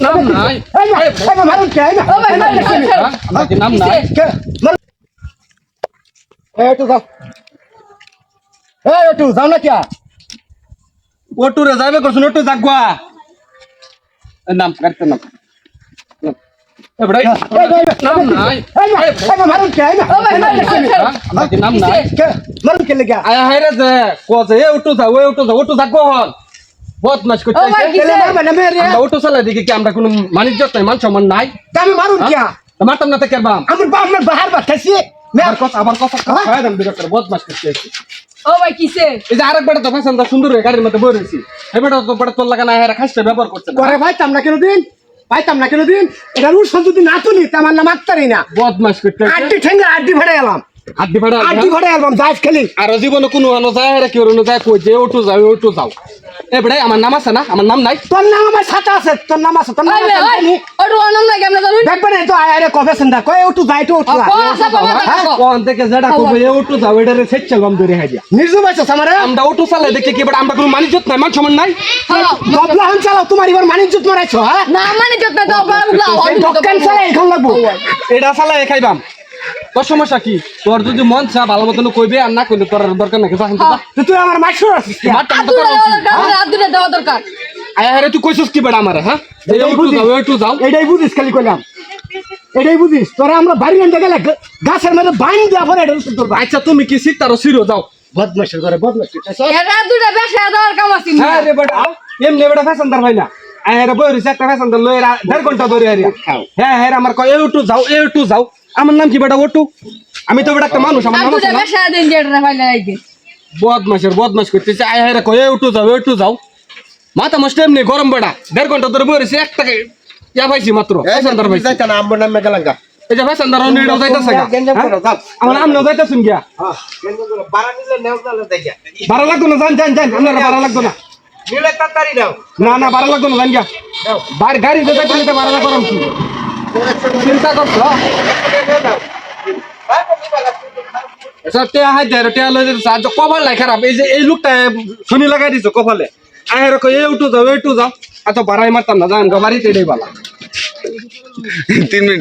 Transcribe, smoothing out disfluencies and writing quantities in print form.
নাম নাই মারুন কে না ও ভাই আমাকে নাম নাই একটু যাও একটু যাও না কিয়া ওটু রে যাবে করছুন ওটু জাগবা নাম করতে নাম এবড়াই নাম নাই মারুন কে না ও ভাই আমাকে নাম নাই মারুন কে লেগা আয়া হায়রে যে কোজে এ ওটু যাও ওটু জাগবা হন বদমাশ করতে ও ভাই কেলে মারবে না মেরে আমরা ওটু চালাই দেখি কি আমরা কোনো মানিজ্যত নাই মান সম্মান নাই আমি মারুন কিয়া মারতাম না তে কেরবাম আমার বাপ আমার বাহার বাতাসি আবার কথা খাওয়া দাম দিকে বদমাশ করতে ও ভাই কিসে এই যে আরেক বেটা তো ফ্যাশনটা সুন্দর হয়ে গাড়ির মধ্যে বই রয়েছি এই বেটা তো বেটা তোর লাগা না হেরা খাইছে ব্যবহার করছে না করে ভাই তামনা কেন দিন এটা রুল যদি না তুলি তা আমার নাম আত্মারি না বদমাশ করতে আড্ডি ঠেঙ্গা আড্ডি ভরে এলাম আড্ডি ফাড়া আড্ডি ভরে এলাম যাইস খেলি আর জীবনে কোনো আনো যায় হেরা কি ওরনো যায় কই যে ওটু যাও এ বেটা আমার নাম আছে না আমার নাম নাই তোর নাম আমার সাথে আছে তোর নাম আছে তোর নাম ওই ভাই আছে ওর নাম নাই কেমন জানুন দেখবে না তো আয় কবে সন্ধ্যা কয় উঠু যাই তো উঠু কোন থেকে যেটা কইবে এ ওটু যাও এটারে সেচ্ছা গম ধরে হাইয়া নির্জু বাইছো আমারে আমরা ওটু চালাই দেখি কি বেটা আমরা কোনো মানিজ্যত নাই মান সম্মান নাই গবলা হন চালাও তোমার এবার মানিজ্জত মারাইছো হ্যাঁ না মানে যত তো এই দোকান চালাই এখন লাগবো এটা চালাই খাইবাম তোর সমস্যা কি তোর যদি মন চা ভালো মতন কইবে আর না কইলে তোর দরকার নাকি যা কিন্তু তুই আমার মাইশুর আছিস আদুরে দেওয়া দরকার আয়া হেরে তুই কইছস কি বেটা আমারে হ্যাঁ ওটু যাও এটাই বুঝিস খালি কইলাম এটাই বুঝিস তোরা আমরা বাড়ি আনতে গেলে গাছের মধ্যে বাইন দেওয়া পরে এটা তোর আচ্ছা তুমি কি শিখতারো শিরো যাও বদমাশের ঘরে বদমাশ এরা দুটা বেশা দেওয়ার কাম আছে হ্যাঁ রে বেটা এমনি বেটা ফ্যাশনদার ভাই না আয়া বই রইছে একটা ফ্যাশনদার লই 1.5 ঘন্টা ধরে হারিয়া হ্যাঁ হ্যাঁ আমার কই ওটু যাও আমার নাম কি বেটা ওটু আমি তো বেটা একটা মানুষ আমার নাম আছে দুটা না বেশা দেন যেটা ফাইলা রাখবে বদমাশ করতেছে আয়া হেরে কই ওটু যাও মাথা মাস্ট এমনি গরম বেটা 1.5 ঘন্টা ধরে বই রইছে একটা ইয়া পাইছি মাত্র ফ্যাশনদার ভাই যাইতা না আমার নামে গেলাঙ্গা এই যে ফ্যাশনদার অনেডো যাইতাছে গা আমার নাম নাও যাইতাছুন গিয়া হ্যাঁ বাড়া নিলে নেও না দেখিয়া ভাড়া লাগতো না জান আপনারা ভাড়া লাগতো না নিলে তাড়াতাড়ি দাও না ভাড়া লাগতো না জান গিয়া গাড়ি যাইতে নিতে ভাড়া করম কি চিন্তা করছো সত্যি হাই দে রেটিয়া লই দিছ আজ কপাল লাই খারাপ এই যে এই লুকটা শুনি লাগাই দিছো কপালে আহের কই এটু যাও আচ্ছা ভাড়াই মারতাম না জান গো বাড়িতে এটাই বালা 3 মিনিট